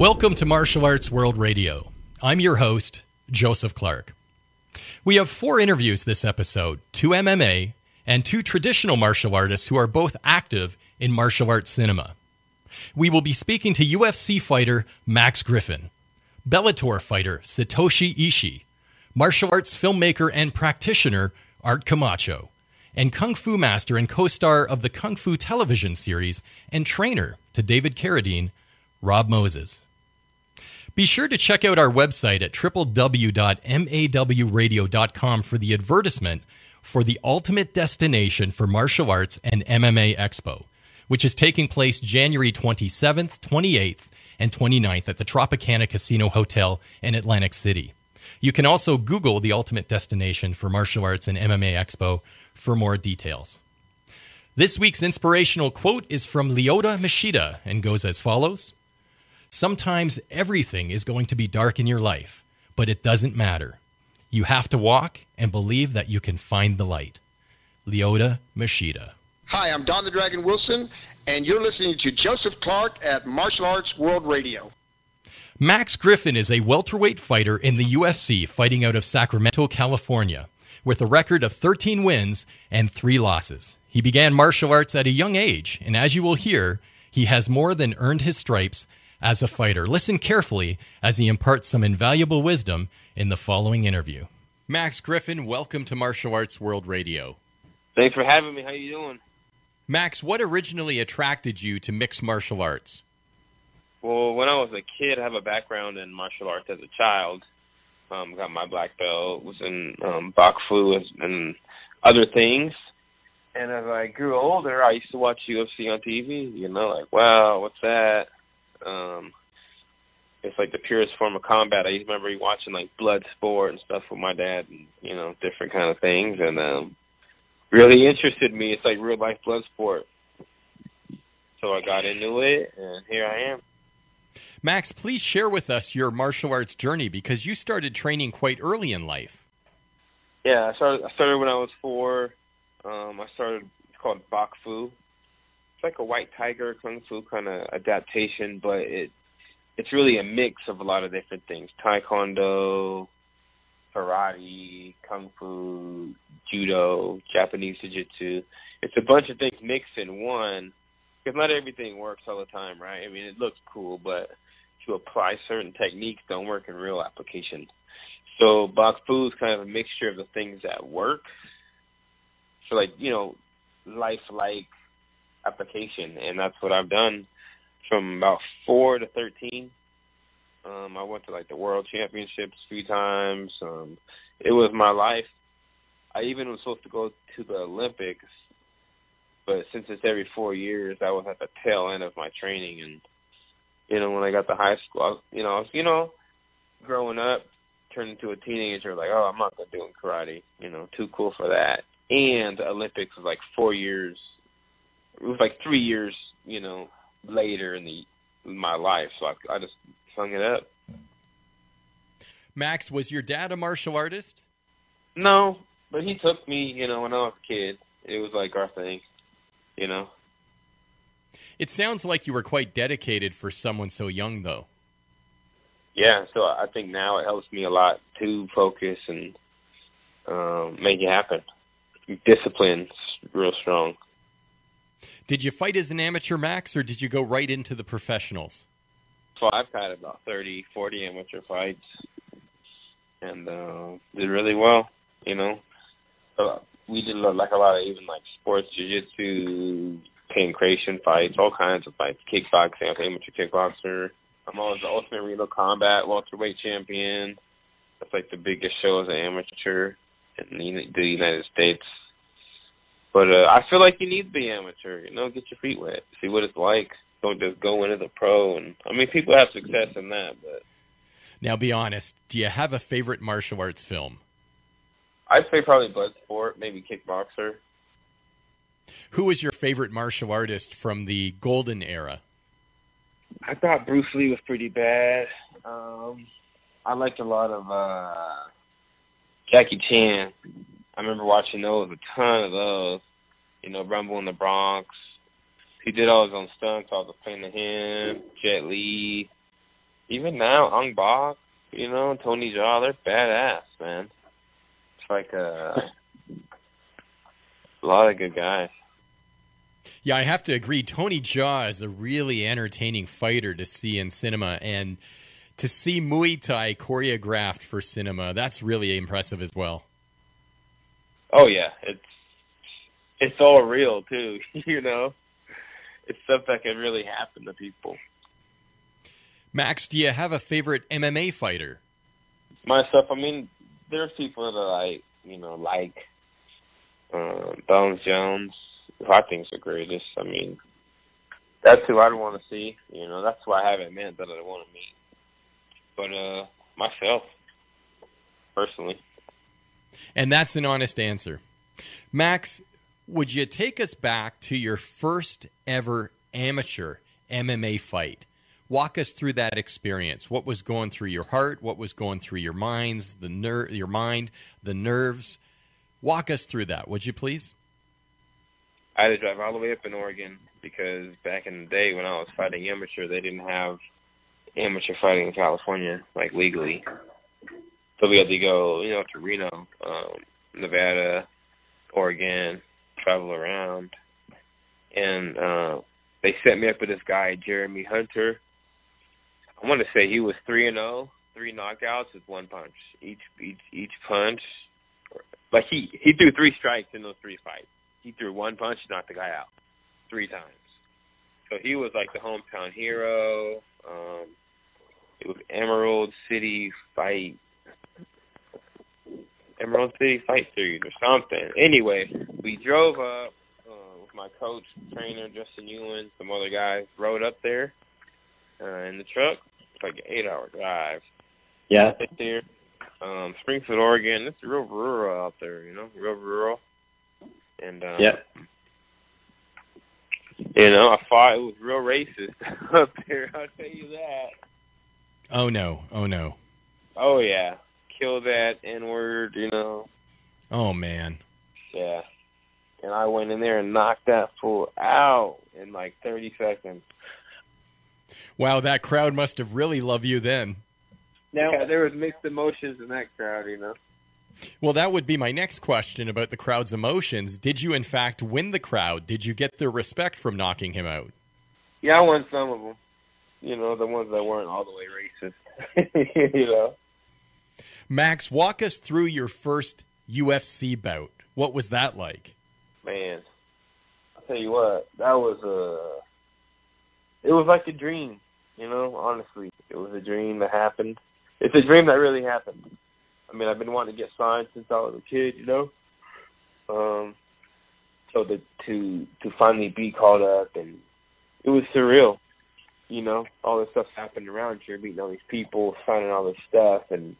Welcome to Martial Arts World Radio. I'm your host, Joseph Clark. We have 4 interviews this episode, 2 MMA and 2 traditional martial artists who are both active in martial arts cinema. We will be speaking to UFC fighter Max Griffin, Bellator fighter Satoshi Ishii, martial arts filmmaker and practitioner Art Camacho, and Kung Fu master and co-star of the Kung Fu television series and trainer to David Carradine, Rob Moses. Be sure to check out our website at www.mawradio.com for the advertisement for the ultimate destination for martial arts and MMA Expo, which is taking place January 27th, 28th, and 29th at the Tropicana Casino Hotel in Atlantic City. You can also Google the ultimate destination for martial arts and MMA Expo for more details. This week's inspirational quote is from Lyoto Machida and goes as follows: "Sometimes everything is going to be dark in your life, but it doesn't matter. You have to walk and believe that you can find the light." Lyoto Machida. Hi, I'm Don the Dragon Wilson, and you're listening to Joseph Clark at Martial Arts World Radio. Max Griffin is a welterweight fighter in the UFC fighting out of Sacramento, California, with a record of 13 wins and 3 losses. He began martial arts at a young age, and as you will hear, he has more than earned his stripes as a fighter. Listen carefully as he imparts some invaluable wisdom in the following interview. Max Griffin, welcome to Martial Arts World Radio. Thanks for having me. How you doing? Max, what originally attracted you to mixed martial arts? Well, when I was a kid, I have a background in martial arts as a child. Got my black belt, was in Bok Fu and other things. And as I grew older, I used to watch UFC on TV. You know, like, wow, what's that? It's like the purest form of combat. I remember watching like blood sport and stuff with my dad, and you know, different kind of things, and really interested me. It's like real life blood sport. So I got into it, and here I am. Max, please share with us your martial arts journey, because you started training quite early in life. Yeah, I started when I was 4. It's called Bok Fu. It's like a white tiger kung fu kind of adaptation, but it's really a mix of a lot of different things: taekwondo, karate, kung fu, judo, Japanese jiu-jitsu. It's a bunch of things mixed in one, because not everything works all the time, right? I mean, it looks cool, but to apply certain techniques don't work in real application. So Bok Fu is kind of a mixture of the things that work. So, like, you know, life-like application, and that's what I've done from about 4 to 13. I went to like the World Championships a few times. It was my life. I even was supposed to go to the Olympics, but since it's every 4 years, I was at the tail end of my training. And you know, when I got to high school, I was growing up, turned into a teenager, like, oh, I'm not gonna do karate. You know, too cool for that. And the Olympics was like 4 years. It was like 3 years, you know, later in my life, so I just hung it up. Max, was your dad a martial artist? No, but he took me, you know, when I was a kid. It was like our thing, you know. It sounds like you were quite dedicated for someone so young, though. Yeah, so I think now it helps me a lot to focus and make it happen. Discipline's real strong. Did you fight as an amateur, Max, or did you go right into the professionals? So I've had about 30, 40 amateur fights, and did really well, you know. We did like a lot of even like sports, jiu-jitsu, pancration fights, all kinds of fights, kickboxing. I'm an amateur kickboxer. I'm always the Ultimate Real Combat welterweight champion. That's like the biggest show as an amateur in the United States. But I feel like you need to be amateur, you know, get your feet wet, see what it's like. Don't just go into the pro. And I mean, people have success in that, but... Now, be honest, do you have a favorite martial arts film? I'd say probably Bloodsport, maybe Kickboxer. Who was your favorite martial artist from the golden era? I thought Bruce Lee was pretty bad. I liked a lot of Jackie Chan. I remember watching those, a ton of those. You know, Rumble in the Bronx. He did all his own stunts. I was playing to him. Jet Li. even now, Ong Bak, Tony Jaa, they're badass, man. It's like a lot of good guys. Yeah, I have to agree. Tony Jaa is a really entertaining fighter to see in cinema, and to see Muay Thai choreographed for cinema, that's really impressive as well. Oh yeah, it's all real too. It's stuff that can really happen to people. Max, do you have a favorite MMA fighter? Myself, I mean, there's people that like Bones Jones, who I think is the greatest. I mean, that's who I'd want to see. That's why I haven't met that I want to meet. But myself, personally. And that's an honest answer. Max, would you take us back to your first ever amateur MMA fight? Walk us through that experience. What was going through your heart? What was going through your minds, your mind, the nerves? Walk us through that, would you please? I had to drive all the way up in Oregon because back in the day when I was fighting amateur, they didn't have amateur fighting in California, like legally. So we had to go, to Reno, Nevada, Oregon, travel around. And they set me up with this guy, Jeremy Hunter. I want to say he was 3-0, 3 knockouts with 1 punch. Each punch, like he threw 3 strikes in those 3 fights. He threw 1 punch, knocked the guy out 3 times. So he was like the hometown hero. It was Emerald City Fight Series or something. Anyway, we drove up with my coach, trainer, Justin Ewan, some other guys, rode up there in the truck. It's like an 8-hour drive. Yeah. Right there. Springfield, Oregon. It's real rural out there, real rural. And, I fought. It was real racist up there, I'll tell you that. Oh, no. Oh, yeah. Kill that N-word, Oh, man. Yeah. And I went in there and knocked that fool out in like 30 seconds. Wow, that crowd must have really loved you then. Yeah, there was mixed emotions in that crowd, Well, that would be my next question about the crowd's emotions. Did you, in fact, win the crowd? Did you get their respect from knocking him out? Yeah, I won some of them. The ones that weren't all the way racist. Max, walk us through your first UFC bout. What was that like? Man, I'll tell you what, that was it was like a dream, honestly. It was a dream that happened. It's a dream that really happened. I mean, I've been wanting to get signed since I was a kid, So to finally be called up, and it was surreal, All this stuff happened around you, meeting all these people, signing all this stuff, and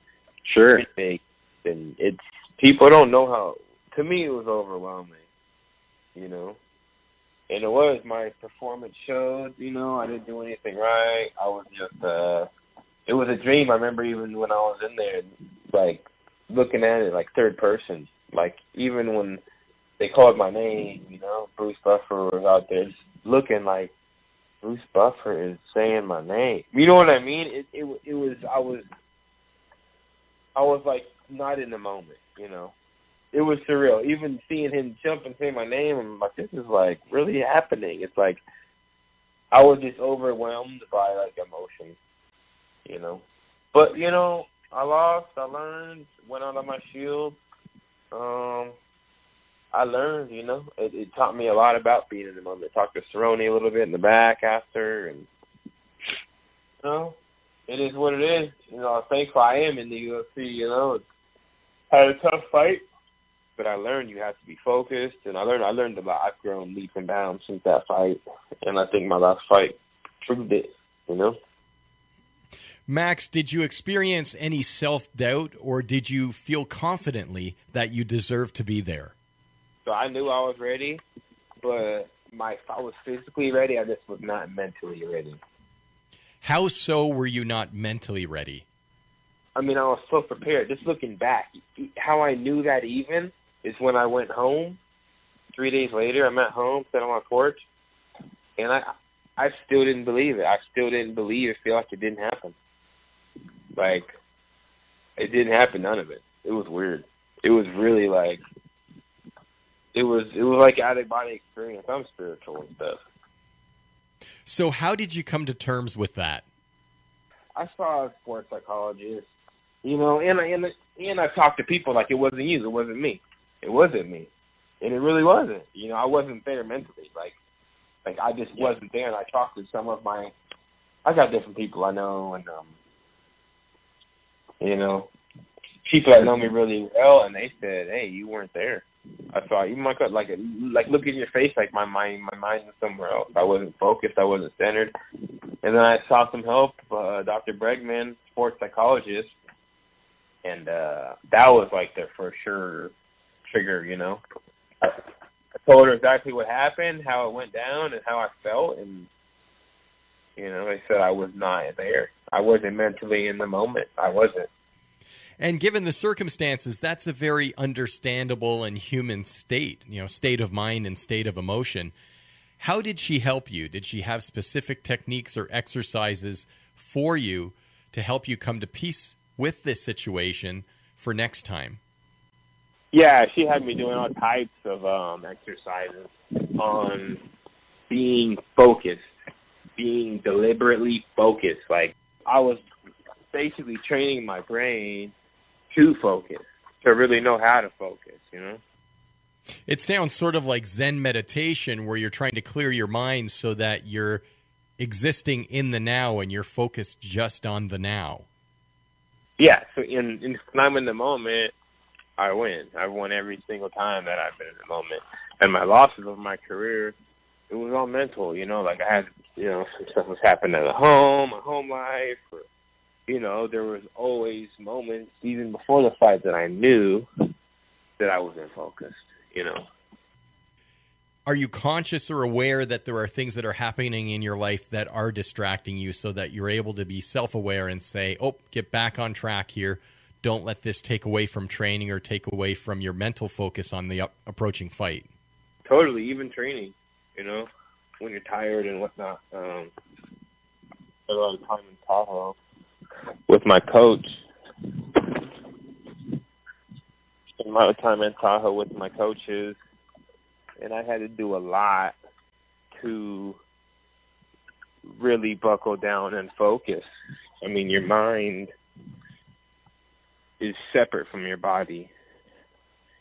sure. And it's, people don't know how, to me it was overwhelming, And it was, my performance showed, I didn't do anything right. I was just, it was a dream. I remember even when I was in there, like, looking at it like third person. Like, even when they called my name, Bruce Buffer was out there just looking like, Bruce Buffer is saying my name. You know what I mean? It was, I was like, not in the moment, It was surreal. Even seeing him jump and say my name, I'm like, this is like really happening. It's like, I was just overwhelmed by like emotion, But, I lost, I learned, went out on my shield. I learned, it taught me a lot about being in the moment. I talked to Cerrone a little bit in the back after, and, it is what it is. I'm thankful I am in the UFC, had a tough fight, but I learned you have to be focused, and I learned a lot. I've grown leaps and bounds since that fight, and I think my last fight proved it, Max, did you experience any self-doubt, or did you feel confidently that you deserved to be there? So I knew I was ready, but I was physically ready. I just was not mentally ready. How so were you not mentally ready? I mean, I was so prepared. Just looking back, how I knew that even is when I went home. 3 days later, I'm at home, sat on my porch, and I still didn't believe it. I still didn't feel like it didn't happen. Like, it didn't happen, none of it. It was weird. It was really like, it was like out-of-body experience. I'm spiritual and stuff. So how did you come to terms with that? I saw a sports psychologist, you know, and I talked to people like it wasn't you, it wasn't me. It wasn't me. And it really wasn't. You know, I wasn't there mentally. Like I just wasn't there. And I talked to I got different people I know, and, you know, people that know me really well, and they said, hey, you weren't there. I thought, you might like look in your face, like my mind was somewhere else. I wasn't focused. I wasn't centered. And then I sought some help, Dr. Bregman, sports psychologist, and that was like the for sure trigger, you know. I told her exactly what happened, how it went down, and how I felt, and, you know, they said I was not there. I wasn't mentally in the moment. I wasn't. And given the circumstances, that's a very understandable and human state, you know, state of mind and state of emotion. How did she help you? Did she have specific techniques or exercises for you to help you come to peace with this situation for next time? Yeah, she had me doing all types of exercises on being focused, being deliberately focused. Like, I was basically training my brain to focus, to really know how to focus, you know? It sounds sort of like Zen meditation, where you're trying to clear your mind so that you're existing in the now and you're focused just on the now. Yeah, so when I'm in the moment, I win. I've won every single time that I've been in the moment. And my losses of my career, it was all mental, you know? Like, I had, you know, some stuff was happening at home, my home life, or, you know, there was always moments, even before the fight, that I knew that I wasn't focused, you know. Are you conscious or aware that there are things that are happening in your life that are distracting you, so that you're able to be self-aware and say, oh, get back on track here. Don't let this take away from training or take away from your mental focus on the approaching fight? Totally, even training, you know, when you're tired and whatnot. A lot of time in Tahoe with my coach. Spent a lot of time in Tahoe with my coaches, and I had to do a lot to really buckle down and focus. I mean, your mind is separate from your body.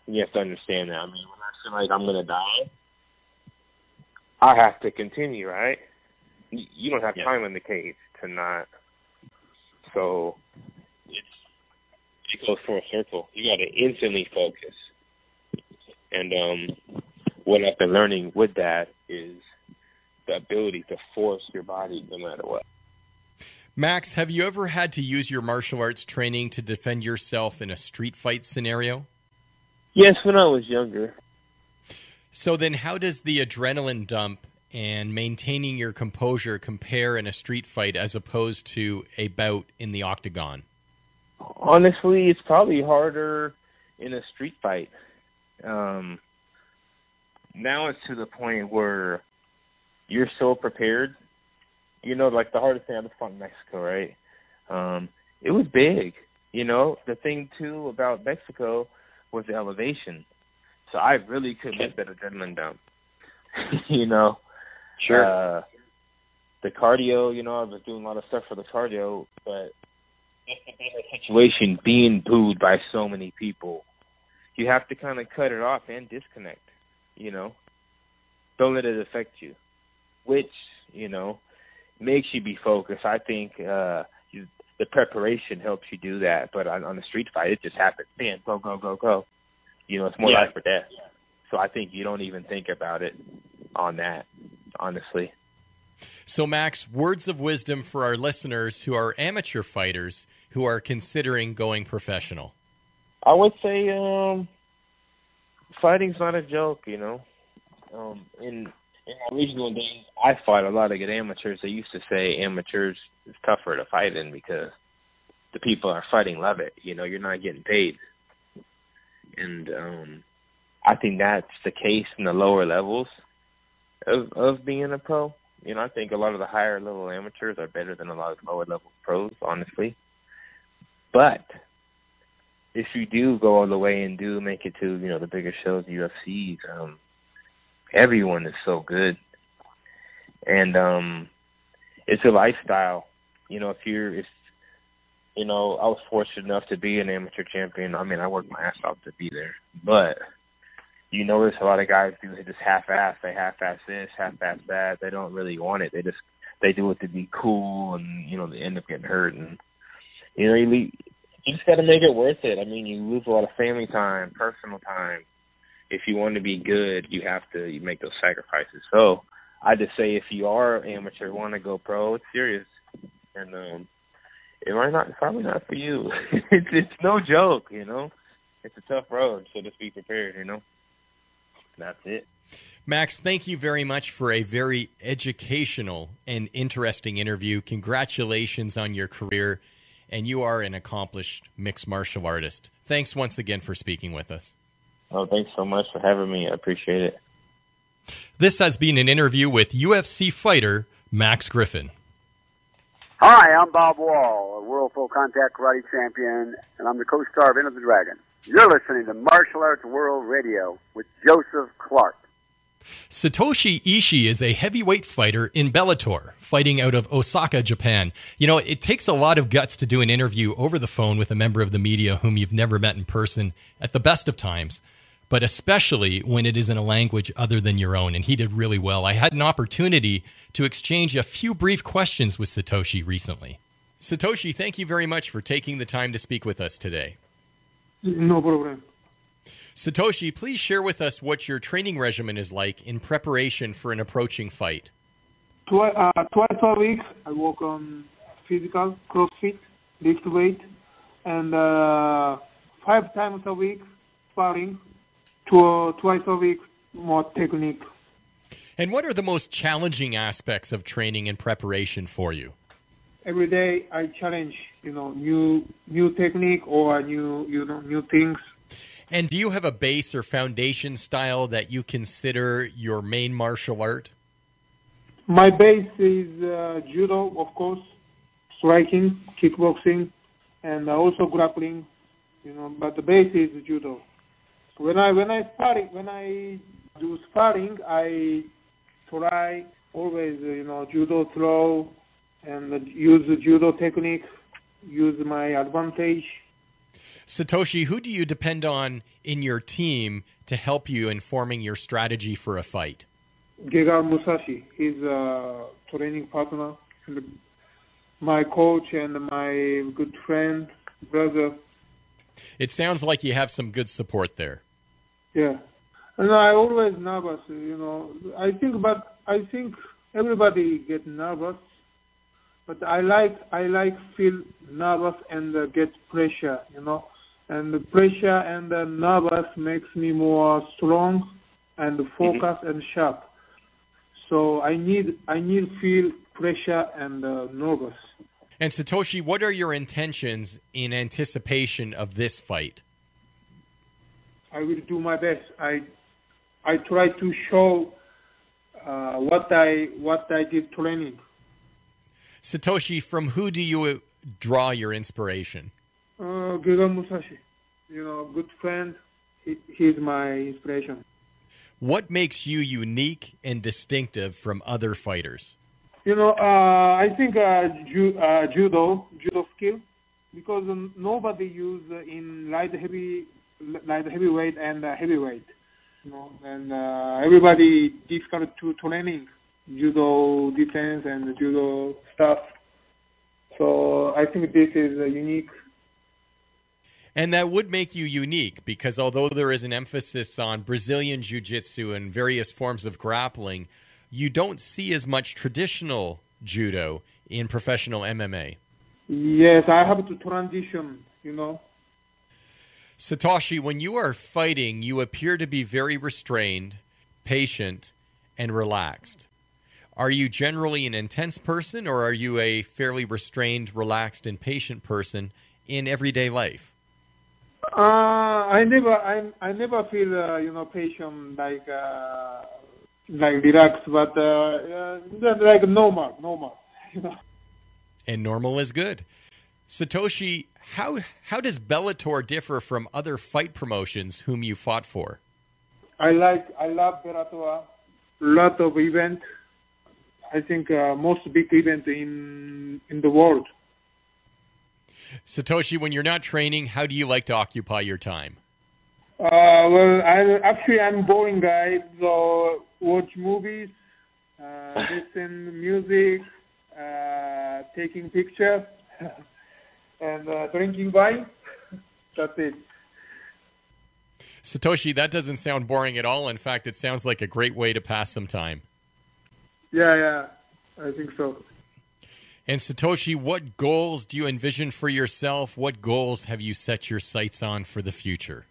And you have to understand that. I mean, when I feel like I'm going to die, I have to continue, right? You don't have time in the cage to not. So it goes full circle. You got to instantly focus. And what I've been learning with that is the ability to force your body no matter what. Max, have you ever had to use your martial arts training to defend yourself in a street fight scenario? Yes, when I was younger. So then how does the adrenaline dump and maintaining your composure compare in a street fight as opposed to a bout in the octagon? Honestly, it's probably harder in a street fight. Now it's to the point where you're so prepared. You know, like the hardest thing I just fought in Mexico, right? It was big. You know, the thing, too, about Mexico was the elevation. So I really could miss that adrenaline dump. You know? Sure. The cardio, you know, I was doing a lot of stuff for the cardio, but situation being booed by so many people, you have to kind of cut it off and disconnect, you know? Don't let it affect you, which, you know, makes you be focused. I think the preparation helps you do that, but on the street fight, it just happens. Bam, go, go, go, go. You know, it's more life or death. So I think you don't even think about it on that, honestly. So, Max, words of wisdom for our listeners who are amateur fighters who are considering going professional. I would say fighting's not a joke, you know. In my regional days, I fought a lot of good amateurs. They used to say amateurs is tougher to fight in because the people are fighting love it. You know, you're not getting paid. And I think that's the case in the lower levels of being a pro. You know, I think a lot of the higher level amateurs are better than a lot of lower level pros, honestly. But if you do go all the way and do make it to, the bigger shows, UFC, everyone is so good. And it's a lifestyle. I was fortunate enough to be an amateur champion. I mean, I worked my ass off to be there. But you notice a lot of guys do just half-ass. They half-ass this, half-ass that. They don't really want it. They do it to be cool, and they end up getting hurt. And you just got to make it worth it. I mean, you lose a lot of family time, personal time. If you want to be good, you have to make those sacrifices. So I just say, if you are amateur, want to go pro, it's serious, and it's probably not for you. It's no joke, It's a tough road, so just be prepared, That's it. Max, thank you very much for a very educational and interesting interview. Congratulations on your career, and you are an accomplished mixed martial artist. Thanks once again for speaking with us. Oh, thanks so much for having me. I appreciate it. This has been an interview with UFC fighter Max Griffin. Hi, I'm Bob Wall, a World Full Contact Karate Champion, and I'm the co-star of Enter the Dragon. You're listening to Martial Arts World Radio with Joseph Clark. Satoshi Ishii is a heavyweight fighter in Bellator, fighting out of Osaka, Japan. It takes a lot of guts to do an interview over the phone with a member of the media whom you've never met in person at the best of times, but especially when it is in a language other than your own, and he did really well. I had an opportunity to exchange a few brief questions with Satoshi recently. Satoshi, thank you very much for taking the time to speak with us today. No problem. Satoshi, please share with us what your training regimen is like in preparation for an approaching fight. Twice a week, I work on physical, CrossFit, lift weight, and 5 times a week, sparring. Twice a week, more technique. And what are the most challenging aspects of training and preparation for you? Every day I challenge, new technique or new things. And do you have a base or foundation style that you consider your main martial art? My base is judo, of course, striking, kickboxing, and also grappling. But the base is judo. When I do sparring, I try always, judo throw and use the judo technique, use my advantage. Satoshi, who do you depend on in your team to help you in forming your strategy for a fight? Gega Musashi, he's a training partner, and my coach and my good friend, brother. It sounds like you have some good support there. Yeah, and I always nervous. I think everybody get nervous, but I like feel nervous and get pressure. And the pressure and the nervous makes me more strong and focused and sharp. So I need feel pressure and nervous. And Satoshi, what are your intentions in anticipation of this fight? I will do my best. I try to show what I did training. Satoshi, from who do you draw your inspiration? Gega Musashi, good friend. He's my inspiration. What makes you unique and distinctive from other fighters? I think judo skill, because nobody use in light heavyweight and heavyweight. And everybody difficult to training judo defense and judo stuff. So I think this is unique. And that would make you unique, because although there is an emphasis on Brazilian jiu-jitsu and various forms of grappling, you don't see as much traditional judo in professional MMA. Yes, I have to transition, Satoshi, when you are fighting, you appear to be very restrained, patient, and relaxed. Are you generally an intense person, or are you a fairly restrained, relaxed, and patient person in everyday life? I never feel patient like relaxed, but like normal. And normal is good. Satoshi, how does Bellator differ from other fight promotions whom you fought for? I love Bellator. Lot of event. I think most big event in the world. Satoshi, when you're not training, how do you like to occupy your time? Well, I'm boring guy, so watch movies, listen music, taking pictures, and drinking wine. That's it. Satoshi, that doesn't sound boring at all. In fact, it sounds like a great way to pass some time. Yeah, I think so. And Satoshi, what goals do you envision for yourself? What goals have you set your sights on for the future?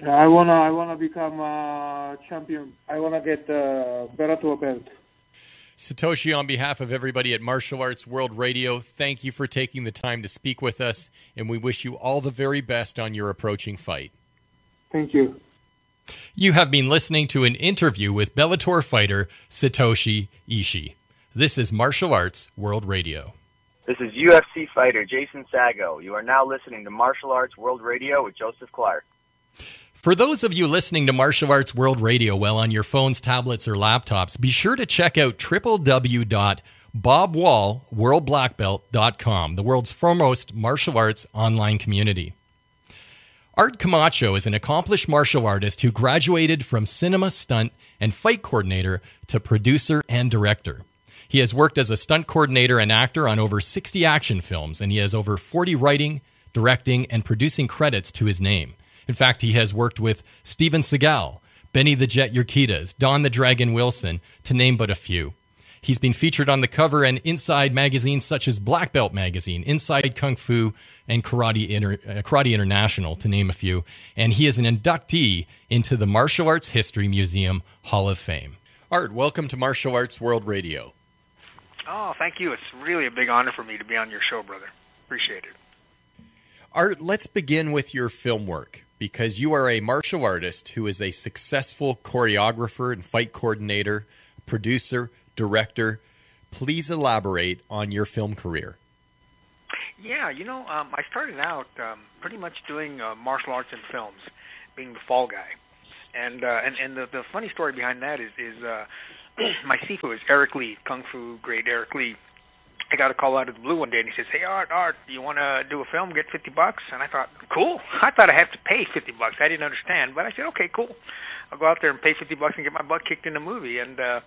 I wanna become a champion. I wanna get the Bellator belt. Satoshi, on behalf of everybody at Martial Arts World Radio, thank you for taking the time to speak with us, and we wish you all the very best on your approaching fight. Thank you. You have been listening to an interview with Bellator fighter Satoshi Ishii. This is Martial Arts World Radio. This is UFC fighter Jason Sago. You are now listening to Martial Arts World Radio with Joseph Clark. For those of you listening to Martial Arts World Radio while on your phones, tablets, or laptops, be sure to check out www.bobwallworldblackbelt.com, the world's foremost martial arts online community. Art Camacho is an accomplished martial artist who graduated from cinema, stunt, and fight coordinator to producer and director. He has worked as a stunt coordinator and actor on over 60 action films, and he has over 40 writing, directing, and producing credits to his name. In fact, he has worked with Steven Seagal, Benny the Jet Urquidez, Don the Dragon Wilson, to name but a few. He's been featured on the cover and inside magazines such as Black Belt Magazine, Inside Kung Fu, and Karate International, to name a few. And he is an inductee into the Martial Arts History Museum Hall of Fame. Art, welcome to Martial Arts World Radio. Oh, thank you. It's really a big honor for me to be on your show, brother. Appreciate it. Art, let's begin with your film work, because you are a martial artist who is a successful choreographer and fight coordinator, producer, director. Please elaborate on your film career. Yeah, I started out pretty much doing martial arts in films, being the fall guy. And the funny story behind that is my Sifu is Eric Lee, Kung Fu great Eric Lee. I got a call out of the blue one day, and he says, "Hey, Art, do you want to do a film, get $50? And I thought, cool. I thought I had to pay $50. I didn't understand, but I said, okay, cool. I'll go out there and pay $50 and get my butt kicked in the movie. And I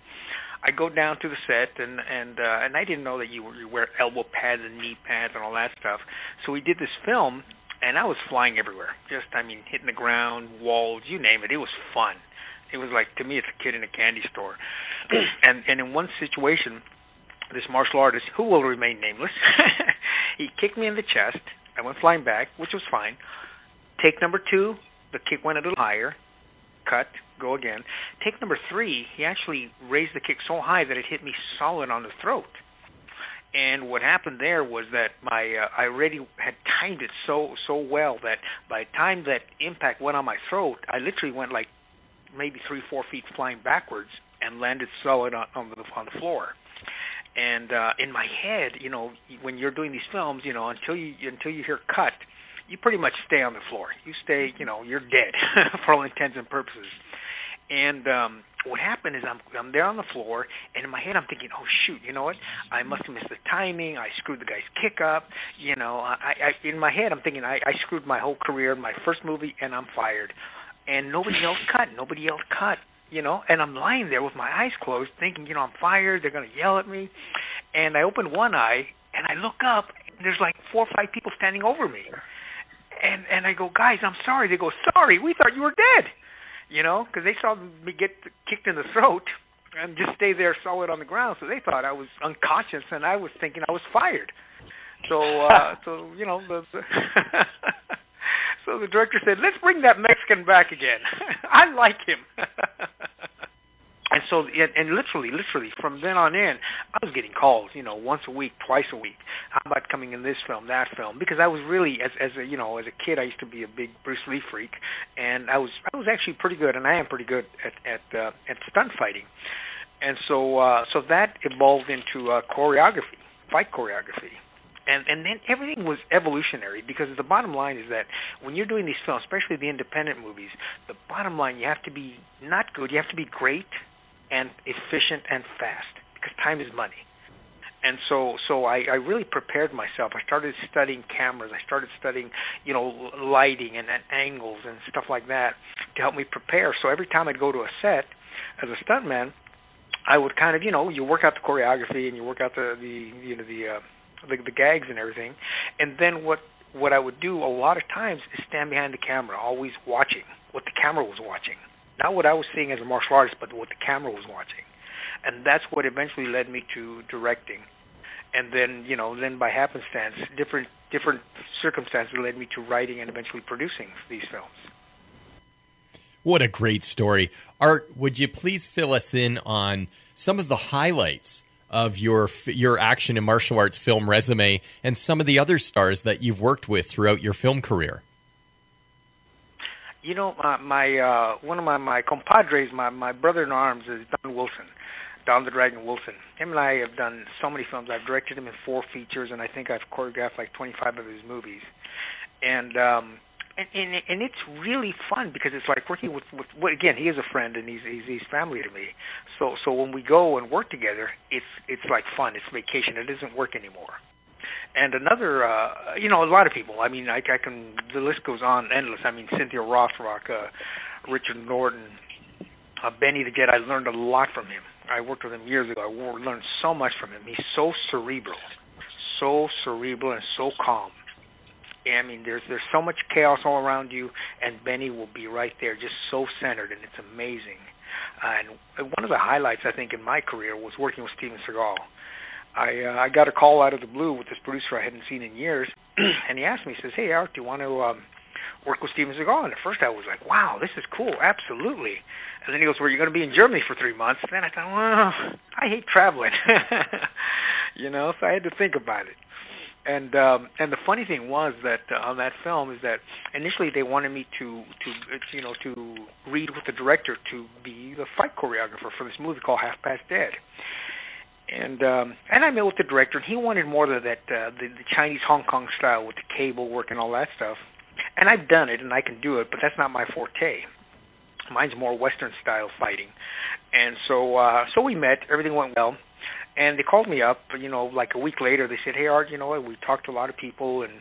go down to the set, and I didn't know that you wear elbow pads and knee pads and all that stuff. So we did this film, and I was flying everywhere. Hitting the ground, walls, you name it. It was fun. It was like, to me, it's a kid in a candy store. And in one situation, this martial artist, who will remain nameless, he kicked me in the chest. I went flying back, which was fine. Take number 2, the kick went a little higher. Cut, go again. Take number 3, he actually raised the kick so high that it hit me solid on the throat. And what happened there was that I already had timed it so well that by the time that impact went on my throat, I literally went like maybe 3-4 feet flying backwards and landed solid on the floor. And in my head, when you're doing these films, until you hear cut, you pretty much stay on the floor. You stay, you're dead for all intents and purposes. And what happened is I'm there on the floor, and in my head I'm thinking, oh shoot, you know what? I must have missed the timing. I screwed the guy's kick up. In my head I'm thinking I screwed my whole career, my first movie, and I'm fired. And nobody else cut. And I'm lying there with my eyes closed thinking, I'm fired, they're going to yell at me. And I open one eye, and I look up, and there's like 4 or 5 people standing over me. And I go, guys, I'm sorry. They go, sorry, we thought you were dead. Because they saw me get kicked in the throat and just stay there solid on the ground. So they thought I was unconscious, and I was thinking I was fired. So So the director said, let's bring that Mexican back again. I like him. And literally, from then on in, I was getting calls, once a week, twice a week. How about coming in this film, that film? Because I was really, as a kid, I used to be a big Bruce Lee freak, and I was actually pretty good, and I am pretty good at stunt fighting. And so that evolved into choreography, fight choreography. And then everything was evolutionary, because the bottom line is that when you're doing these films, especially the independent movies, the bottom line, you have to be not good, you have to be great and efficient and fast, because time is money. And so I really prepared myself. I started studying cameras. I started studying, lighting and angles and stuff like that to help me prepare. So every time I'd go to a set as a stuntman, I would kind of, you work out the choreography and you work out the gags and everything. And then what I would do a lot of times is stand behind the camera, always watching what the camera was watching. Not what I was seeing as a martial artist, but what the camera was watching. And that's what eventually led me to directing. And then, then by happenstance, different circumstances led me to writing and eventually producing these films. What a great story. Art, would you please fill us in on some of the highlights of your action and martial arts film resume and some of the other stars that you've worked with throughout your film career? One of my compadres, my brother-in-arms is Don the Dragon Wilson. Him and I have done so many films. I've directed him in 4 features, and I think I've choreographed like 25 of his movies. And it's really fun, because it's like working with again, he is a friend and he's family to me. So when we go and work together, it's like fun. It's vacation. It isn't work anymore. And another, a lot of people. I mean, the list goes on endless. I mean, Cynthia Rothrock, Richard Norton, Benny the Jet. I learned a lot from him. I worked with him years ago. I learned so much from him. He's so cerebral and so calm. I mean, there's so much chaos all around you, and Benny will be right there, just so centered, and it's amazing. And one of the highlights, I think, in my career was working with Steven Seagal. I got a call out of the blue with this producer I hadn't seen in years, and he asked me, he says, "Hey, Art, do you want to work with Steven Seagal?" And at first I was like, wow, this is cool, absolutely. And then he goes, "Well, you're going to be in Germany for 3 months." And then I thought, well, I hate traveling, so I had to think about it. And the funny thing was that on that film is that initially they wanted me to read with the director to be the fight choreographer for this movie called Half Past Dead. And I met with the director, and he wanted more of that the Chinese Hong Kong style with the cable work and all that stuff. And I've done it, and I can do it, but that's not my forte. Mine's more Western style fighting. And so we met. Everything went well. And they called me up, like a week later. They said, "Hey, Art, we talked to a lot of people, and,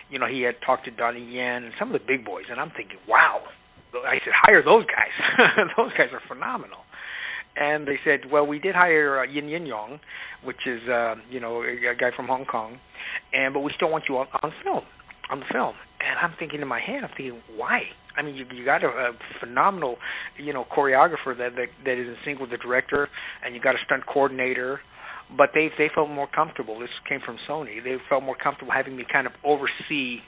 he had talked to Donnie Yen and some of the big boys." And I'm thinking, wow. I said, "Hire those guys. Those guys are phenomenal." And they said, "Well, we did hire Yin Yin Yong, which is, a guy from Hong Kong, but we still want you on the film." And I'm thinking in my head, why? I mean, you got a phenomenal, choreographer that is in sync with the director, and you got a stunt coordinator. But they felt more comfortable. This came from Sony. They felt more comfortable having me kind of oversee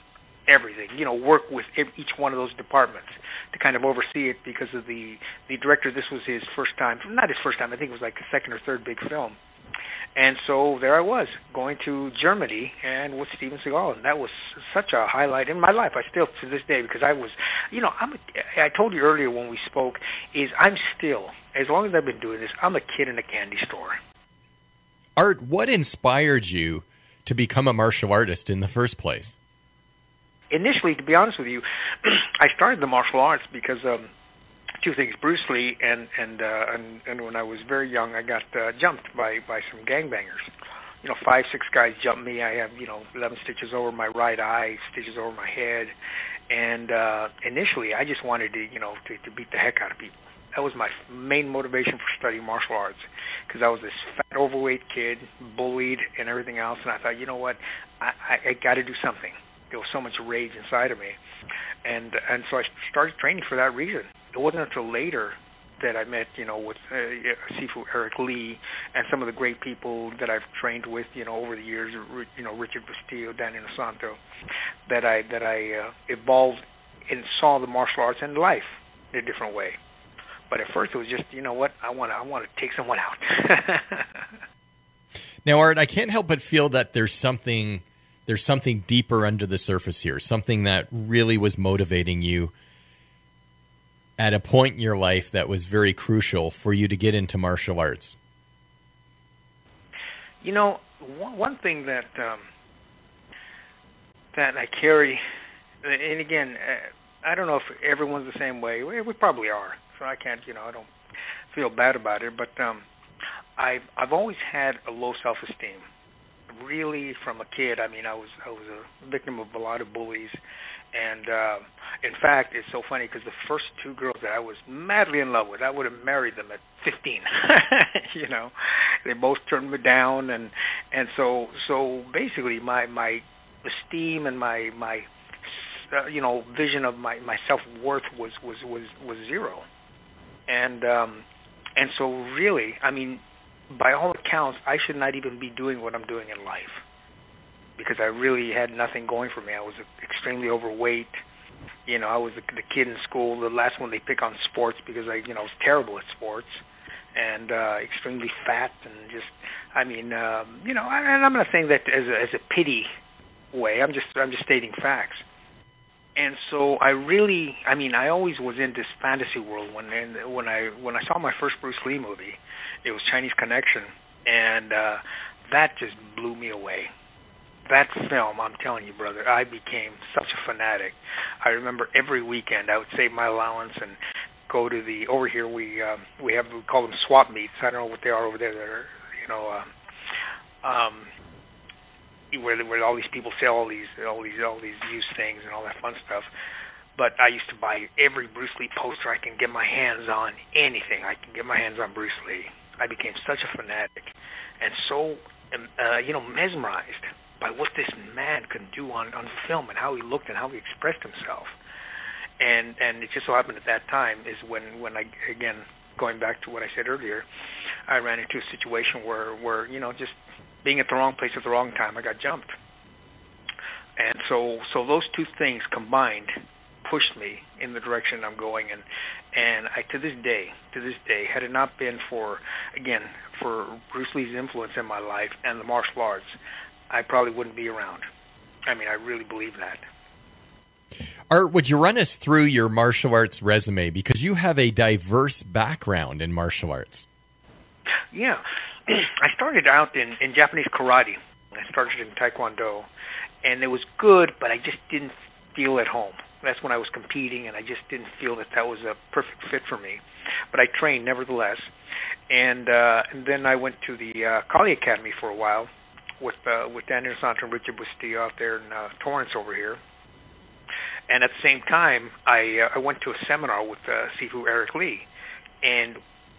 everything, work with each one of those departments to kind of oversee it, because of the director. This was his first time, not his first time, I think it was like the second or third big film. And so there I was, going to Germany and with Steven Seagal, and that was such a highlight in my life. I still, to this day, because I was, I told you earlier when we spoke, I'm still, as long as I've been doing this, I'm a kid in a candy store. Art, what inspired you to become a martial artist in the first place? Initially, to be honest with you, I started the martial arts because 2 things: Bruce Lee, and when I was very young, I got jumped by some gangbangers. 5, 6 guys jumped me. I have 11 stitches over my right eye, stitches over my head, and initially I just wanted to beat the heck out of people. That was my main motivation for studying martial arts, because I was this fat, overweight kid, bullied and everything else, and I thought, you know what, I got to do something. There was so much rage inside of me, and so I started training for that reason. It wasn't until later that I met, with Sifu Eric Lee and some of the great people that I've trained with, over the years, Richard Bustillo, Danny Nosanto, that I evolved and saw the martial arts and life in a different way. But at first it was just, I want to take someone out. Now, Art, I can't help but feel that there's something deeper under the surface here, something that really was motivating you at a point in your life that was very crucial for you to get into martial arts. One thing that that I carry, and again, I don't know if everyone's the same way. We probably are, so I can't, I don't feel bad about it. But I've always had a low self-esteem. Really, from a kid, I was a victim of a lot of bullies, and in fact, it's so funny because the first two girls that I was madly in love with, I would have married them at 15. They both turned me down, and so basically my esteem and my vision of my self-worth was zero, and so really, by all accounts, I should not even be doing what I'm doing in life, because I really had nothing going for me. I was extremely overweight. I was the kid in school, the last one they pick on sports, because I was terrible at sports, and extremely fat, and just, and I'm not saying that as a pity way. I'm just stating facts. And so I really, I always was in this fantasy world. When I saw my first Bruce Lee movie, it was Chinese Connection, and that just blew me away. That film, I'm telling you, brother, I became such a fanatic. I remember every weekend I would save my allowance and go to over here we call them swap meets. I don't know what they are over there. They're where all these people sell all these used things and all that fun stuff. But I used to buy every Bruce Lee poster I can get my hands on. Anything I can get my hands on Bruce Lee. I became such a fanatic, and so mesmerized by what this man could do on film, and how he looked and how he expressed himself. And it just so happened at that time is when I, again, going back to what I said earlier, I ran into a situation where just being at the wrong place at the wrong time, I got jumped. And so those two things combined pushed me in the direction I'm going, and I to this day, had it not been for Bruce Lee's influence in my life and the martial arts, I probably wouldn't be around. I really believe that. Art, would you run us through your martial arts resume, because you have a diverse background in martial arts? Yeah. I started out in Japanese karate. I started in Taekwondo, and it was good, but I just didn't feel at home. That's when I was competing, and I just didn't feel that was a perfect fit for me. But I trained nevertheless, and then I went to the Kali Academy for a while with Daniel Sant and Richard Bustillo out there in Torrance over here. And at the same time, I went to a seminar with Sifu Eric Lee, and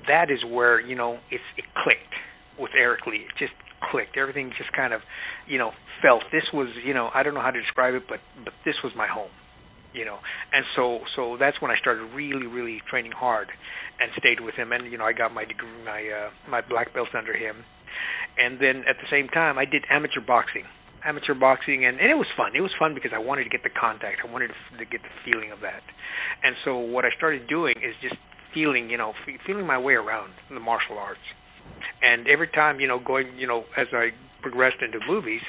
that is where it clicked with Eric Lee. It just clicked. Everything just kind of felt. This was I don't know how to describe it, but this was my home. And so that's when I started really training hard, and stayed with him. And I got my degree, my black belt under him. And then at the same time, I did amateur boxing, and it was fun. It was fun because I wanted to get the contact. I wanted to get the feeling of that. And so what I started doing is just feeling my way around the martial arts. And every time, going, as I progressed into movies,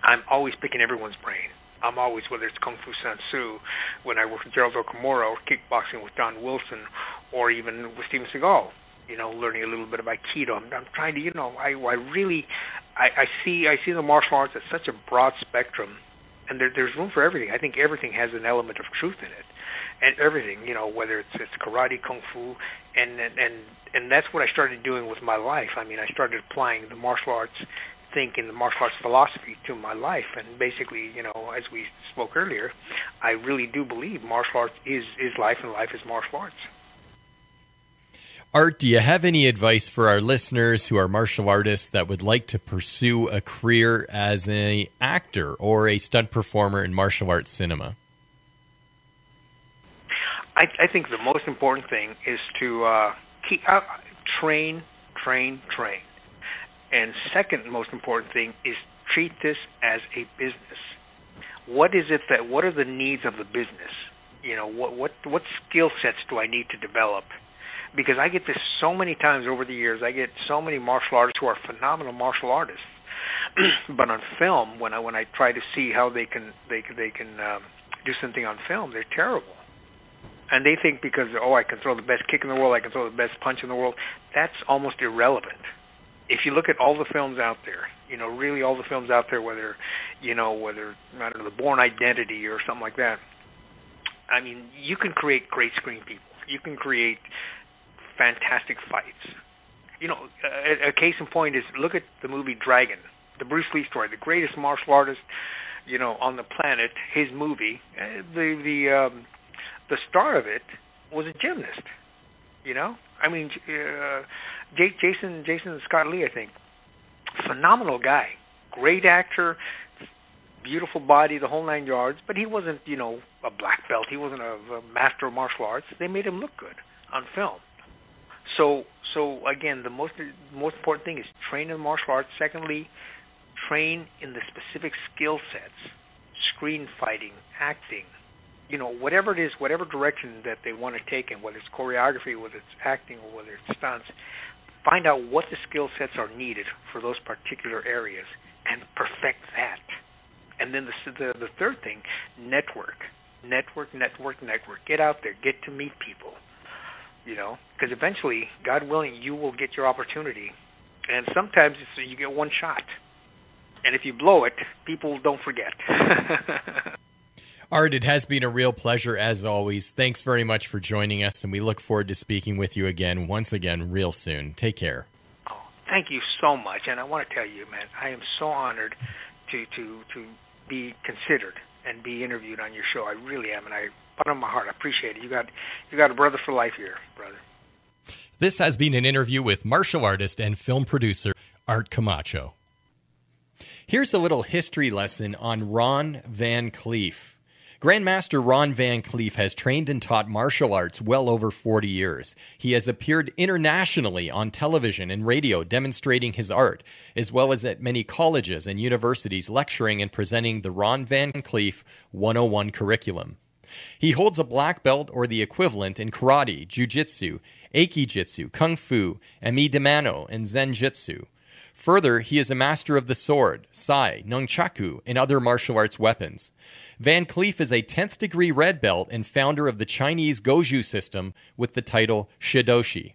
I'm always picking everyone's brain. I'm always, whether it's Kung Fu San Soo, when I work with Gerald Okamura, or kickboxing with Don Wilson, or even with Steven Seagal, learning a little bit of Aikido. I'm trying to, I see the martial arts as such a broad spectrum, and there's room for everything. I think everything has an element of truth in it, and everything, whether it's karate, kung fu, and that's what I started doing with my life. I started applying the martial arts thinking, the martial arts philosophy to my life, and basically, as we spoke earlier, I really do believe martial arts is life, and life is martial arts. Art, do you have any advice for our listeners who are martial artists that would like to pursue a career as an actor or a stunt performer in martial arts cinema? I think the most important thing is to train. And second most important thing is treat this as a business. What are the needs of the business? What skill sets do I need to develop? Because I get this so many times over the years. I get so many martial artists who are phenomenal martial artists, but on film, when I try to see how they can do something on film, they're terrible. And they think because I can throw the best kick in the world, I can throw the best punch in the world. That's almost irrelevant. If you look at all the films out there, really all the films out there, whether whether, I don't know, The Bourne Identity or something like that. I mean, you can create great screen people. You can create fantastic fights. A case in point is, look at the movie Dragon, the Bruce Lee story, the greatest martial artist, on the planet. His movie, the star of it was a gymnast. I mean, Jason Scott Lee, I think, phenomenal guy, great actor, beautiful body, the whole 9 yards. But he wasn't, a black belt. He wasn't a master of martial arts. They made him look good on film. So again, the most important thing is train in martial arts. Secondly, train in the specific skill sets, screen fighting, acting, whatever it is, whatever direction that they want to take in, whether it's choreography, whether it's acting, or whether it's stunts. Find out what the skill sets are needed for those particular areas and perfect that. And then the third thing, network. Get out there, get to meet people. Because eventually, God willing, you will get your opportunity. And sometimes you get one shot. And if you blow it, people don't forget. Art, it has been a real pleasure as always. Thanks very much for joining us, and we look forward to speaking with you again, once again, real soon. Take care. Oh, thank you so much. And I want to tell you, man, I am so honored to be considered and be interviewed on your show. I really am, and I put it on my heart. I appreciate it. You got a brother for life here, brother. This has been an interview with martial artist and film producer Art Camacho. Here's a little history lesson on Ron Van Cleef. Grandmaster Ron Van Cleef has trained and taught martial arts well over 40 years. He has appeared internationally on television and radio demonstrating his art, as well as at many colleges and universities lecturing and presenting the Ron Van Cleef 101 curriculum. He holds a black belt or the equivalent in karate, jiu-jitsu, aiki-jitsu, kung fu, emi de mano, and zen-jitsu. Further, he is a master of the sword, sai, nunchaku, and other martial arts weapons. Van Cleef is a 10th degree red belt and founder of the Chinese Goju system with the title Shidoshi.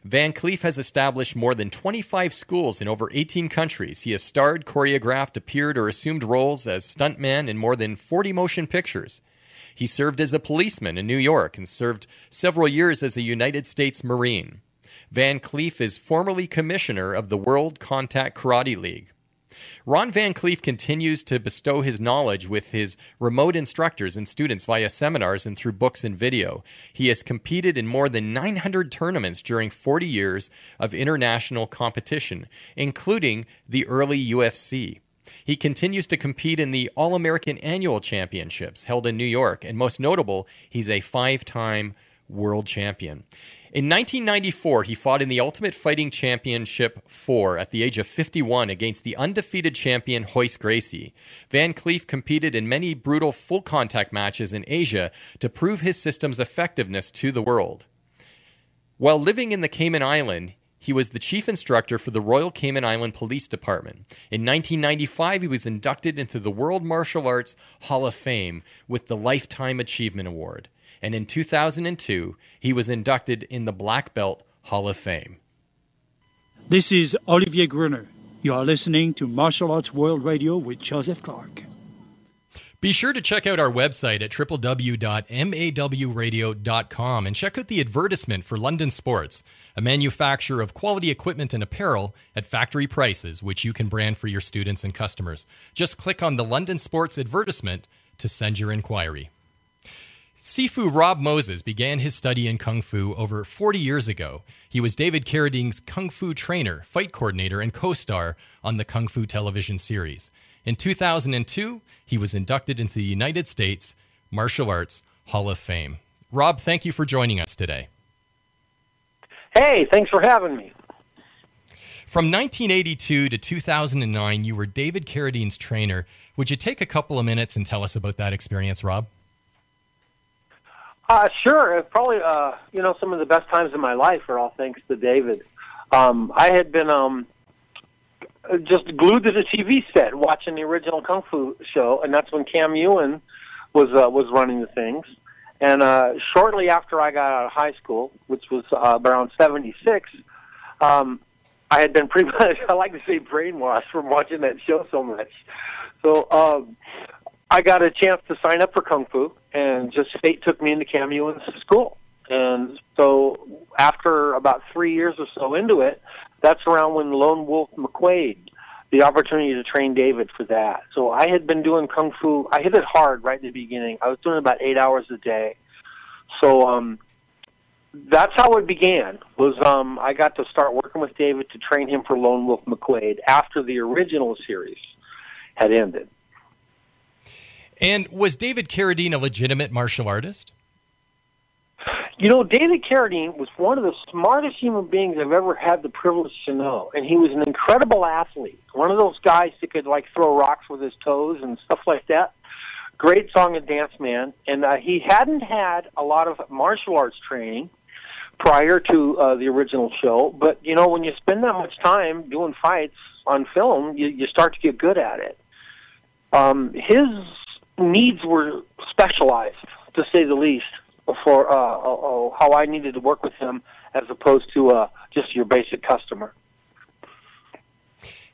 Van Cleef has established more than 25 schools in over 18 countries. He has starred, choreographed, appeared, or assumed roles as stuntman in more than 40 motion pictures. He served as a policeman in New York and served several years as a United States Marine. Van Cleef is formerly commissioner of the World Contact Karate League. Ron Van Cleef continues to bestow his knowledge with his remote instructors and students via seminars and through books and video. He has competed in more than 900 tournaments during 40 years of international competition, including the early UFC. He continues to compete in the All-American Annual Championships held in New York, and most notable, he's a 5-time world champion. In 1994, he fought in the Ultimate Fighting Championship 4 at the age of 51 against the undefeated champion Royce Gracie. Van Cleef competed in many brutal full-contact matches in Asia to prove his system's effectiveness to the world. While living in the Cayman Island, he was the chief instructor for the Royal Cayman Island Police Department. In 1995, he was inducted into the World Martial Arts Hall of Fame with the Lifetime Achievement Award. And in 2002, he was inducted in the Black Belt Hall of Fame. This is Olivier Gruner. You are listening to Martial Arts World Radio with Joseph Clark. Be sure to check out our website at www.mawradio.com and check out the advertisement for London Sports, a manufacturer of quality equipment and apparel at factory prices, which you can brand for your students and customers. Just click on the London Sports advertisement to send your inquiry. Sifu Rob Moses began his study in Kung Fu over 40 years ago. He was David Carradine's Kung Fu trainer, fight coordinator, and co-star on the Kung Fu television series. In 2002, he was inducted into the United States Martial Arts Hall of Fame. Rob, thank you for joining us today. Hey, thanks for having me. From 1982 to 2009, you were David Carradine's trainer. Would you take a couple of minutes and tell us about that experience, Rob? Sure. Probably, some of the best times in my life are all thanks to David. I had been just glued to the TV set watching the original Kung Fu show, and that's when Cam Ewan was running the things. And shortly after I got out of high school, which was around 76, I had been pretty much, I like to say brainwashed from watching that show so much. So I got a chance to sign up for Kung Fu, and just fate took me into Camuan's school. And so after about 3 years or so into it, that's around when Lone Wolf McQuaid, the opportunity to train David for that. So I had been doing Kung Fu. I hit it hard right in the beginning. I was doing about 8 hours a day. So that's how it began, was I got to start working with David to train him for Lone Wolf McQuaid after the original series had ended. And was David Carradine a legitimate martial artist? You know, David Carradine was one of the smartest human beings I've ever had the privilege to know, and he was an incredible athlete. One of those guys that could, like, throw rocks with his toes and stuff like that. Great song and dance man, and he hadn't had a lot of martial arts training prior to the original show, but, you know, when you spend that much time doing fights on film, you start to get good at it. His needs were specialized, to say the least, for how I needed to work with him as opposed to just your basic customer.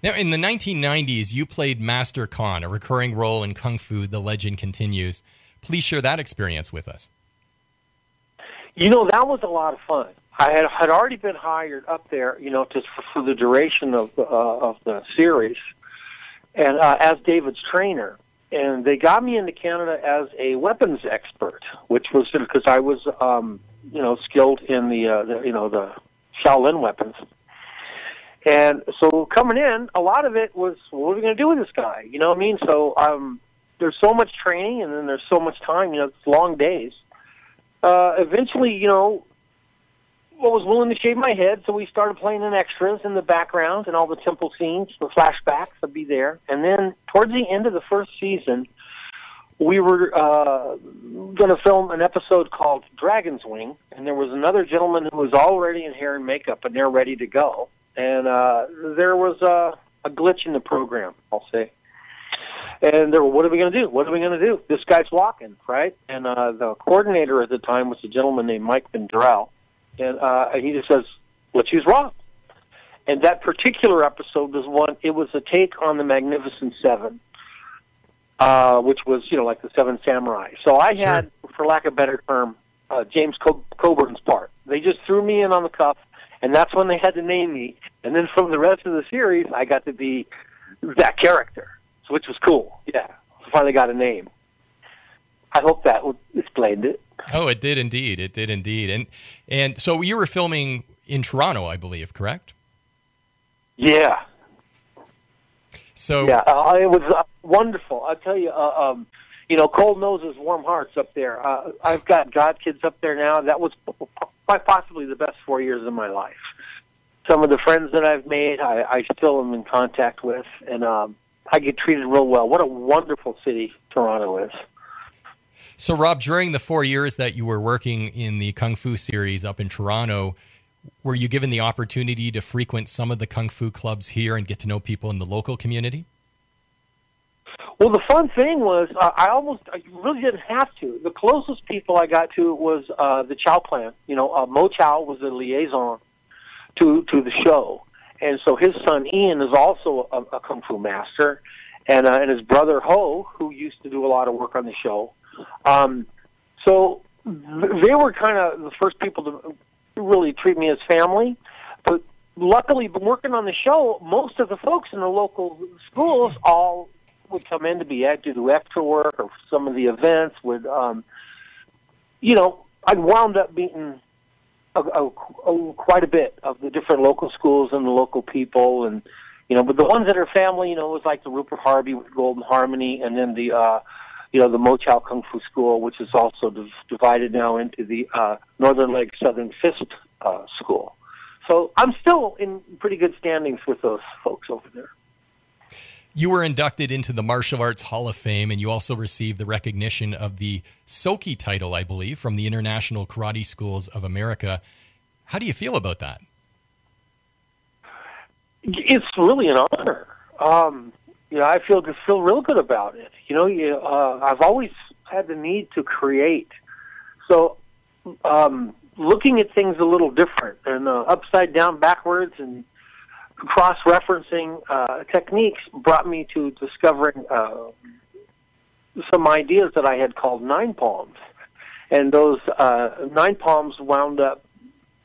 Now, in the 1990s, you played Master Khan, a recurring role in Kung Fu, The Legend Continues. Please share that experience with us. You know, that was a lot of fun. I had already been hired up there, you know, just for the duration of the series, and as David's trainer. And they got me into Canada as a weapons expert, which was because I was, you know, skilled in the Shaolin weapons. And so coming in, a lot of it was, what are we going to do with this guy? You know what I mean? So there's so much training, and then there's so much time. You know, it's long days. Eventually, you know, I was willing to shave my head, so we started playing in extras in the background and all the temple scenes, the flashbacks would be there. And then towards the end of the first season, we were going to film an episode called Dragon's Wing, and there was another gentleman who was already in hair and makeup, and they're ready to go. And there was a glitch in the program, I'll say. And they were, what are we going to do? What are we going to do? This guy's walking, right? And the coordinator at the time was a gentleman named Mike Vendrell. And he just says, let's use Rob. And that particular episode was one, it was a take on the Magnificent Seven, which was, you know, like the Seven Samurai. So I had, for lack of a better term, James Coburn's part. They just threw me in on the cuff, and that's when they had to name me. And then from the rest of the series, I got to be that character, which was cool. Yeah, finally got a name. I hope that explained it. Oh, it did indeed. It did indeed. And so you were filming in Toronto, I believe, correct? Yeah. So yeah, it was wonderful. I'll tell you, you know, cold noses, warm hearts up there. I've got godkids up there now. That was quite possibly the best 4 years of my life. Some of the friends that I've made, I still am in contact with, and I get treated real well. What a wonderful city Toronto is. So, Rob, during the 4 years that you were working in the Kung Fu series up in Toronto, were you given the opportunity to frequent some of the Kung Fu clubs here and get to know people in the local community? Well, the fun thing was I really didn't have to. The closest people I got to was the Chow clan. You know, Mo Chow was the liaison to the show. And so his son Ian is also a Kung Fu master, and his brother Ho, who used to do a lot of work on the show. So they were kind of the first people to really treat me as family. But luckily, working on the show, most of the folks in the local schools all would come in to do extra work, or some of the events would, you know, I wound up meeting quite a bit of the different local schools and the local people, and you know, but the ones that are family, you know, it was like the Rupert Harvey with Golden Harmony, and then the you know, the Mo Chow Kung Fu School, which is also divided now into the Northern Leg Southern Fist School. So I'm still in pretty good standings with those folks over there. You were inducted into the Martial Arts Hall of Fame, and you also received the recognition of the Soki title, I believe, from the International Karate Schools of America. How do you feel about that? It's really an honor. You know, I feel real good about it. You know, I've always had the need to create. So looking at things a little different and upside down, backwards, and cross-referencing techniques brought me to discovering some ideas that I had called nine palms. And those nine palms wound up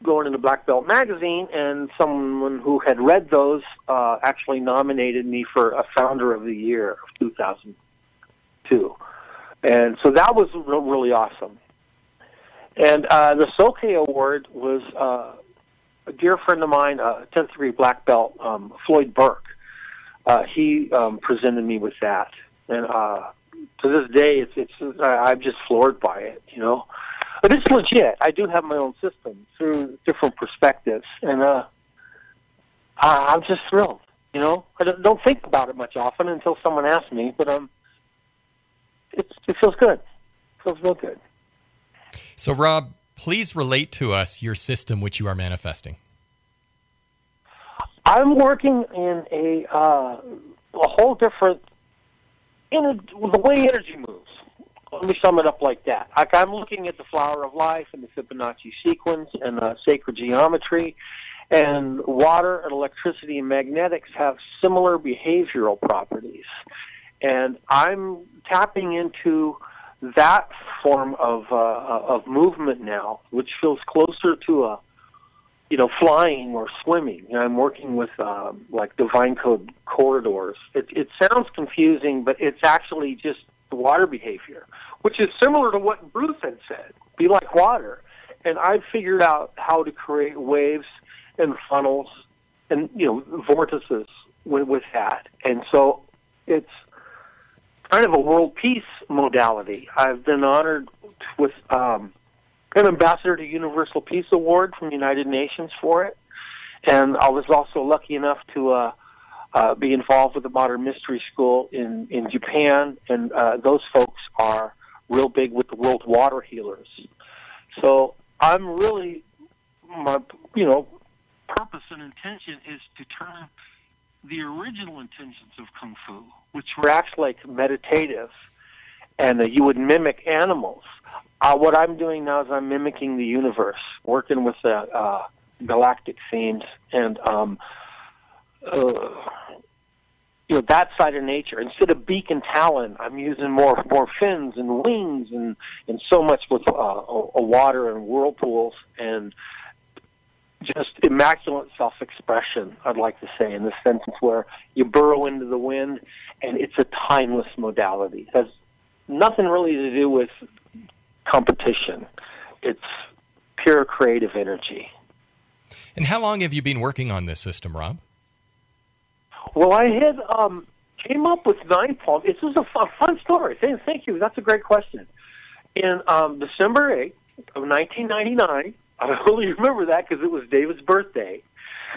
going into Black Belt magazine, and someone who had read those actually nominated me for a Founder of the Year of 2002. And so that was really awesome. And the Soke Award was a dear friend of mine, 10th degree black belt, Floyd Burke. He presented me with that. And to this day, I'm just floored by it, you know. But it's legit. I do have my own system through different perspectives, and I'm just thrilled, you know. I don't think about it much often until someone asks me, but it feels good. It feels real good. So, Rob, please relate to us your system which you are manifesting. I'm working in a whole different, the way energy moves. Let me sum it up like that. I'm looking at the flower of life and the Fibonacci sequence and sacred geometry, and water and electricity and magnetics have similar behavioral properties. And I'm tapping into that form of movement now, which feels closer to flying or swimming. And I'm working with like divine code corridors. It sounds confusing, but it's actually just the water behavior, which is similar to what Bruce had said. Be like water. And I've figured out how to create waves and funnels and vortices with that. And so it's kind of a world peace modality. I've been honored with an ambassador to Universal Peace Award from the United Nations for it. And I was also lucky enough to be involved with the Modern Mystery School in Japan, and those folks are real big with the World Water Healers. So I'm really, my purpose and intention is to turn the original intentions of Kung Fu, which were actually like meditative, and you would mimic animals. What I'm doing now is I'm mimicking the universe, working with galactic themes and that side of nature. Instead of beak and talon, I'm using more fins and wings and so much with water and whirlpools and just immaculate self-expression, I'd like to say, in the sense where you burrow into the wind, and it's a timeless modality. It has nothing really to do with competition. It's pure creative energy. And how long have you been working on this system, Rob? Well, I had came up with nine palms. This was a fun story. Thank you. That's a great question. In December 8th of 1999, I really remember that because it was David's birthday,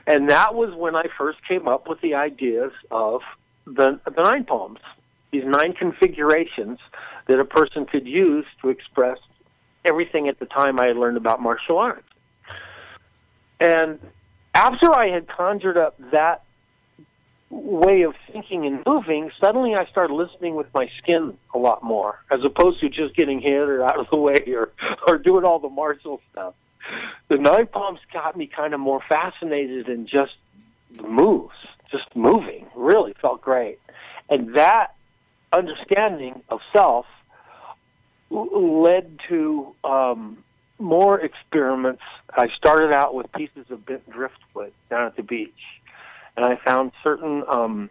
and that was when I first came up with the ideas of the nine palms, these 9 configurations that a person could use to express everything at the time I had learned about martial arts. And after I had conjured up that way of thinking and moving, suddenly I started listening with my skin a lot more, as opposed to just getting hit or out of the way or doing all the martial stuff. The nine palms got me kind of more fascinated in just the moves, just moving. Really felt great. And that understanding of self led to more experiments. I started out with pieces of bent driftwood down at the beach, and I found certain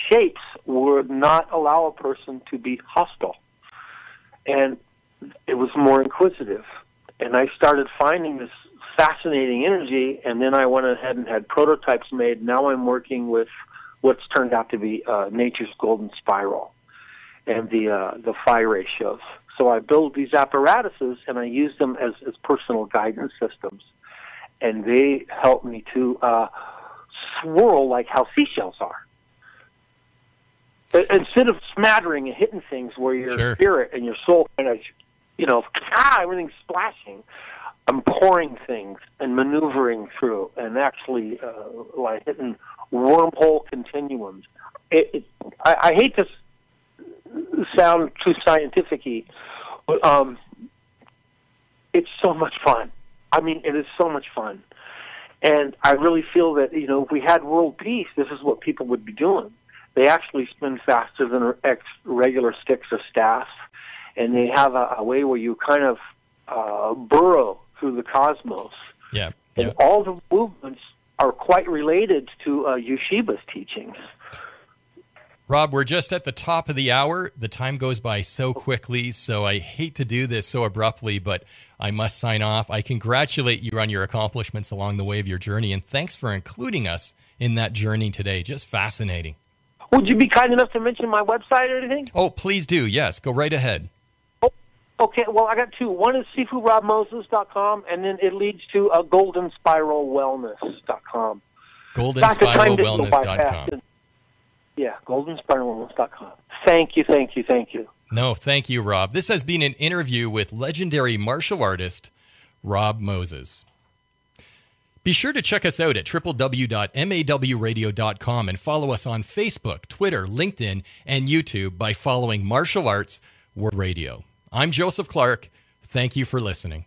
shapes would not allow a person to be hostile, and it was more inquisitive. And I started finding this fascinating energy, and then I went ahead and had prototypes made. Now I'm working with what's turned out to be nature's golden spiral and the phi ratios. So I build these apparatuses, and I use them as personal guidance systems. And they help me to swirl like how seashells are. Instead of smattering and hitting things where your spirit and your soul kind of, everything's splashing, I'm pouring things and maneuvering through and actually like hitting wormhole continuums. I hate to sound too scientific-y, but it's so much fun. I mean, it is so much fun. And I really feel that, if we had world peace, this is what people would be doing. They actually spin faster than regular sticks of staff, and they have a way where you kind of burrow through the cosmos. Yeah. And all the movements are quite related to Ushiba's teachings. Rob, we're just at the top of the hour. The time goes by so quickly, so I hate to do this so abruptly, but I must sign off. I congratulate you on your accomplishments along the way of your journey, and thanks for including us in that journey today. Just fascinating. Would you be kind enough to mention my website or anything? Oh, please do. Yes, go right ahead. Oh, okay, well, I got two. One is seafoodrobmoses.com, and then it leads to goldenspiralwellness.com. goldenspiralwellness.com. Yeah, goldenspiralwellness.com. Thank you. No, thank you, Rob. This has been an interview with legendary martial artist Rob Moses. Be sure to check us out at www.mawradio.com and follow us on Facebook, Twitter, LinkedIn, and YouTube by following Martial Arts World Radio. I'm Joseph Clark. Thank you for listening.